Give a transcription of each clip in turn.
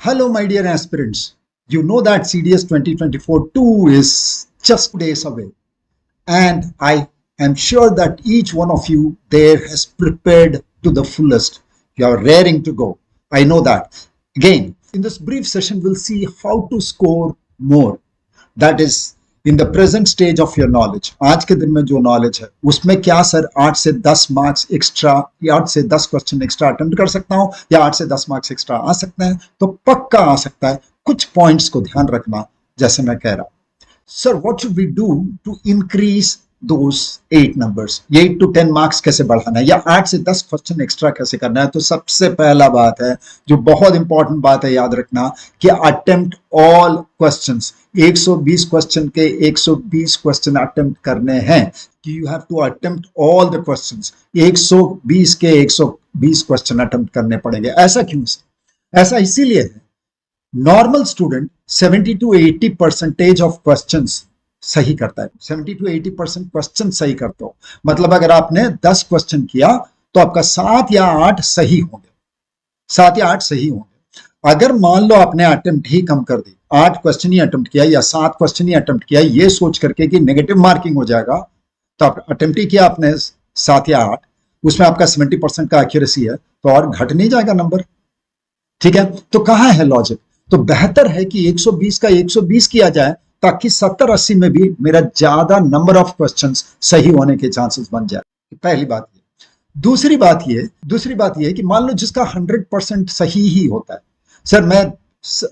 Hello, my dear aspirants. You know that CDS 2024 2 is just days away. And I am sure that each one of you there has prepared to the fullest. You are raring to go. I know that. Again, in this brief session, we'll see how to score more. That is in the present stage of your knowledge. आज के दिन में जो knowledge है उसमें क्या sir 8 से 10 marks extra या 8 से 10 क्वेश्चन एक्स्ट्रा अटेम्प्ट कर सकता हूं या 8 से 10 मार्क्स एक्स्ट्रा आ सकते हैं? तो पक्का आ सकता है. कुछ पॉइंट्स को ध्यान रखना. जैसे मैं कह रहा हूं, sir what should we do to increase those 8 numbers, 8 to 10 marks कैसे बढ़ाना है या 8 से 10 क्वेश्चन एक्स्ट्रा कैसे करना है? तो सबसे पहला बात है जो बहुत इंपॉर्टेंट बात है याद रखना कि अटेम्प्ट ऑल क्वेश्चंस. 120 क्वेश्चन के 120 क्वेश्चन अटेम्प्ट करने हैं कि you have to attempt all the questions. 120 के 120 क्वेश्चन अटेम्प्ट करने पड़ेंगे. ऐसा क्यों? ऐसा इसीलिए है normal student 70 to 80% of questions सही करता है. 70 to 80% क्वेश्चन सही करते हो. मतलब अगर आपने 10 क्वेश्चन किया तो आपका 7 या 8 सही होंगे. 7 या 8 सही होंगे. अगर मान लो आपने अटेम्प्ट ही कम कर दी, 8 क्वेश्चन ही अटेम्प्ट किया या 7 क्वेश्चन ही अटेम्प्ट किया, ये सोच करके कि नेगेटिव मार्किंग हो जाएगा, तो आप अटेम्प्ट ही किया आपने 7 या 8, उसमें आपका 70% का एक्यूरेसी है, तो और घट नहीं जाएगा नंबर. ठीक है, तो कहां है लॉजिक? तो बेहतर है कि 120 का 120 किया जाए ताकि 70-80 में भी मेरा ज्यादा नंबर ऑफ क्वेश्चंस सही होने के चांसेस बन जाए. पहली बात ये. दूसरी बात ये कि मान लो जिसका 100% सही ही होता है, सर मैं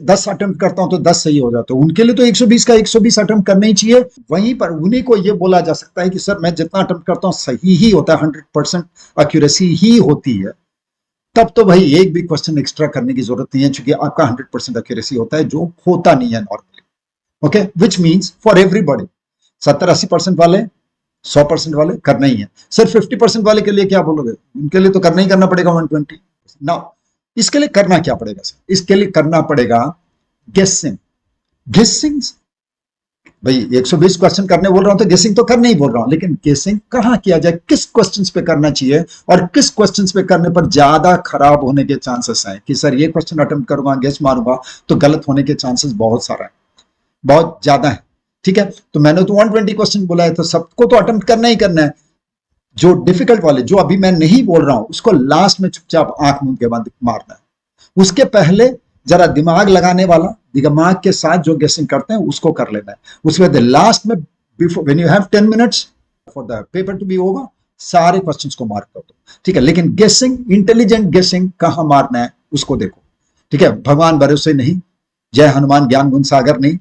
10 अटेम्प्ट करता हूं तो 10 सही हो जाता है, उनके लिए तो 120 का 120 अटेम्प्ट करना ही चाहिए. वहीं पर उन्हीं को ये बोला जा सकता है कि सर मैं जितना अटेम्प्ट करता हूं सही ही होता है, 100% एक्यूरेसी ही होती है. तब तो भाई एक भी क्वेश्चन एक्स्ट्रा करने की जरूरत नहीं है, क्योंकि आपका 100% एक्यूरेसी होता है, जो होता नहीं है normally. Okay, which means for everybody 70-80% वाले, 100% वाले करना ही है. सर 50% वाले के लिए क्या बोलोगे? उनके लिए तो करना ही करना पड़ेगा 120. नाउ इसके लिए करना क्या पड़ेगा सर? इसके लिए करना पड़ेगा गेसिंग. भाई 120 क्वेश्चन करने बोल रहा हूं तो गेसिंग तो करने ही बोल रहा हूं, लेकिन गेसिंग कहां किया जाए, किस क्वेश्चंस पे करना चाहिए और किस क्वेश्चंस पे करने पर ज्यादा खराब होने के चांसेस हैं कि सर ये क्वेश्चन अटेम्प्ट करूंगा, गेस मारूंगा तो गलत होने के चांसेस बहुत सारा है, बहुत ज्यादा है. ठीक है, तो मैंने तो 120 क्वेश्चन बोला है, तो सबको तो अटेम्प्ट करना ही करना है. जो डिफिकल्ट वाले, जो अभी मैं नहीं बोल रहा हूं, उसको लास्ट में चुपचाप आंख मूंद के बाद मारना है. उसके पहले जरा दिमाग लगाने वाला, दिमाग के साथ जो गेसिंग करते हैं उसको कर लेना है. उसके बाद लास्ट में before when you have 10 minutes for the paper to be over, सारे क्वेश्चंस को मार्क कर दो. ठीक है, लेकिन गेसिंग, इंटेलिजेंट गेसिंग कहां मारना है उसको देखो. ठीक है, भगवान भरोसे नहीं, जय हनुमान ज्ञान गुण सागर नहीं,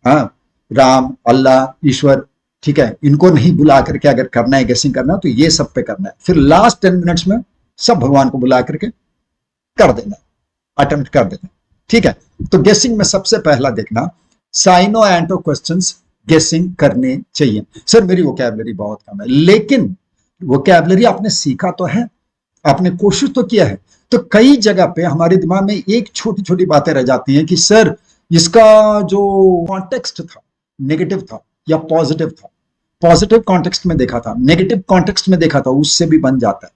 हाँ, राम, अल्लाह, ईश्वर, ठीक है, इनको नहीं बुला करके अगर करना है, गेसिंग करना है, तो ये सब पे करना है. फिर लास्ट 10 मिनट्स में सब भगवान को बुला करके कर देना, अटेम्प्ट कर देना. ठीक है, तो गेसिंग में सबसे पहला देखना, साइनो एंटो क्वेश्चंस गेसिंग करने चाहिए. सर मेरी वोकैबुलरी बहुत कम है, लेकिन वोकैबुलरी आपने सीखा तो है, आपने कोशिश तो किया है. तो कई जगह पे हमारे दिमाग में एक छोटी छोटी बातें रह जाती हैं कि सर इसका जो कॉन्टेक्स्ट था नेगेटिव था या पॉजिटिव था. पॉजिटिव कॉन्टेक्स्ट में देखा था, नेगेटिव कॉन्टेक्स्ट में देखा था, उससे भी बन जाता है.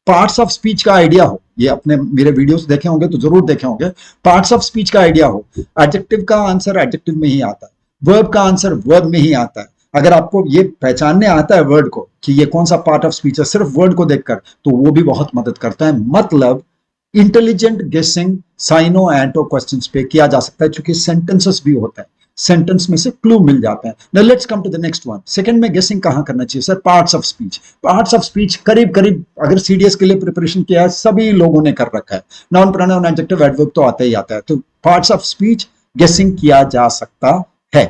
पार्ट्स ऑफ स्पीच का आइडिया हो, ये अपने मेरे वीडियोस देखे होंगे तो जरूर देखे होंगे. पार्ट्स ऑफ स्पीच का आइडिया हो, एडजेक्टिव का आंसर एडजेक्टिव में ही आता है, वर्ब का आंसर वर्ब में ही आता है. अगर आपको ये पहचानने आता है वर्ड को कि ये कौन सा पार्ट ऑफ स्पीच है सिर्फ वर्ड को देखकर, तो वो भी बहुत मदद करता है. मतलब इंटेलिजेंट गेसिंग साइनो एंटो क्वेश्चंस पे किया जा सकता है, क्योंकि सेंटेंसेस भी होता है, सेंटेंस में से क्लू मिल जाते हैं. Now let's come to the next one. Second में गेसिंग कहां करना चाहिए sir? Parts of speech. Parts of speech करीब करीब अगर सीडीएस के लिए प्रिपरेशन किया है सभी लोगों ने कर रखा है. नाउन, प्रोनाउन, एडजेक्टिव, एडवर्ब तो आता ही आता है. तो पार्ट्स ऑफ स्पीच गेसिंग किया जा सकता है.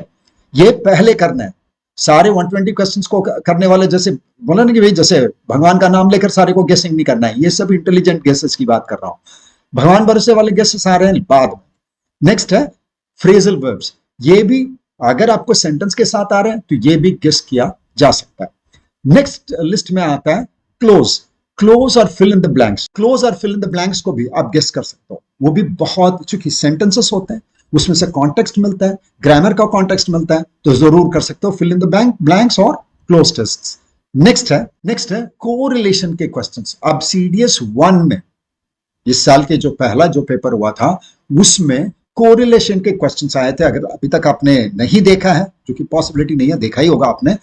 ये पहले करना है. सारे 120 क्वेश्चंस को करने वाले, जैसे बोला ना कि भाई जैसे भगवान का नाम लेकर सारे को गेसिंग नहीं करना है, ये सब इंटेलिजेंट गेसेस की बात कर रहा हूं. भगवान भरोसे वाले गेसेस आ रहे हैं बाद में. नेक्स्ट है फ्रेजल वर्ब्स. ये भी अगर आपको सेंटेंस के साथ आ रहे हैं तो ये भी गेस किया जा सकता है. नेक्स्ट लिस्ट में आता है क्लोज और fill in the blanks. Close और फिल इन द ब्लैंक्स को भी आप गेस कर सकते हो. वो भी बहुत, चूंकि सेंटेंसेस होते हैं उसमें से कॉन्टेक्स्ट मिलता है, ग्रामर का कॉन्टेक्स्ट मिलता है, तो जरूर कर सकते हो फिल इन द ब्लैंक्स और क्लोज टेस्ट्स. नेक्स्ट है कोरिलेशन के क्वेश्चंस. अब सीडीएस 1 में इस साल के जो पहला जो पेपर हुआ था उसमें कोरिलेशन के क्वेश्चंस आए थे, अगर अभी तक आपने नहीं देखा है, जो कि पॉसिबिलिटी नहीं है, देखा ही होगा आपने,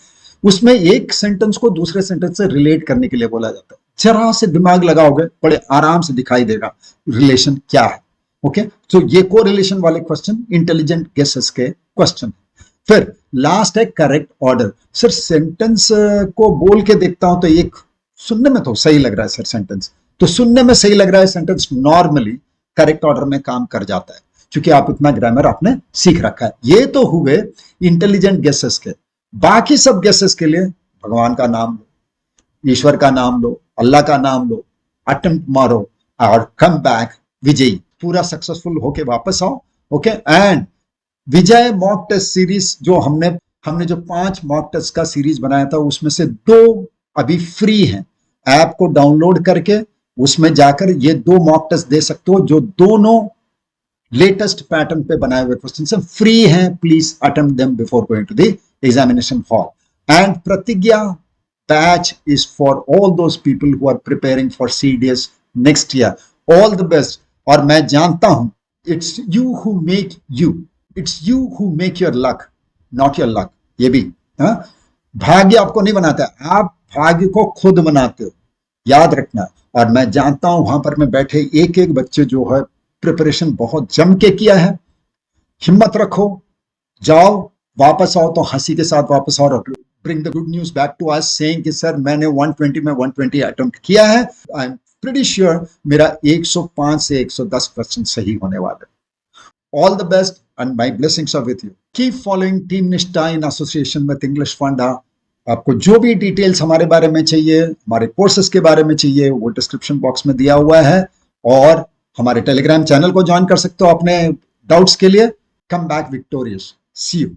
उसमें एक सेंटेंस को दूसरे सेंटेंस से रिलेट करने के लिए बोला जाता है। जरा से दिमाग लगाओगे बड़े आराम से दिखाई देगा रिलेशन क्या है। ओके, तो ये कोरिलेशन वाले क्वेश्चन इंटेलिजेंट गेसेस के क्वेश्चन। फिर लास्ट है करेक्ट ऑर्डर। सर सेंटेंस को बोल के देखता हूं तो एक सुनने में तो सही लग रहा है सर सेंटेंस, तो सुनने में सही लग रहा है सेंटेंस नॉर्मली करेक्ट ऑर्डर में काम कर जाता है, क्योंकि आप इतना ग्रामर आपने सीख रखा है। ये तो हुए इंटेलिजेंट गेसेस के। बाकी सब गेसेस के लिए भगवान का नाम लो, ईश्वर का नाम लो, अल्लाह का नाम लो, अटेम्प्ट मारो और कम बैक विजयी, पूरा सक्सेसफुल होके वापस आओ। Okay, and Vijay mock test series जो हमने जो 5 मॉक टेस्ट का सीरीज बनाया था, उसमें से 2 अभी फ्री हैं। ऐप को डाउनलोड करके उसमें जाकर ये 2 मॉक टेस्ट दे सकते हो, जो दोनों लेटेस्ट पैटर्न पे बनाए हुए क्वेश्चन से फ्री हैं। Please attempt them before going to the examination hall. And Pratigya batch is for all those people who are preparing for CDS next year. All the best. और मैं जानता हूं it's you who make you, it's you who make your luck, not your luck. ये भी भाग्य आपको नहीं बनाता, आप भाग्य को खुद बनाते हो, याद रखना। और मैं जानता हूं वहां पर मैं बैठे एक एक बच्चे जो है प्रिपरेशन बहुत जम के किया है। हिम्मत रखो, जाओ, वापस आओ तो हंसी के साथ वापस आओ। Bring the good news back to us saying कि सर मैंने 120 में 120 अटेम्प्ट किया है। आई एम प्रीटी श्योर मेरा 105 से 110 क्वेश्चन सही होने वाले। All the best and my blessings are with you. Keep following Team Nishta in association with English Funda. आपको जो भी डिटेल्स हमारे बारे में चाहिए, हमारे कोर्सेज के बारे में चाहिए, वो डिस्क्रिप्शन बॉक्स में दिया हुआ है। और हमारे टेलीग्राम चैनल को ज्वाइन कर सकते हो अपने डाउट्स के लिए। Come back victorious. See you.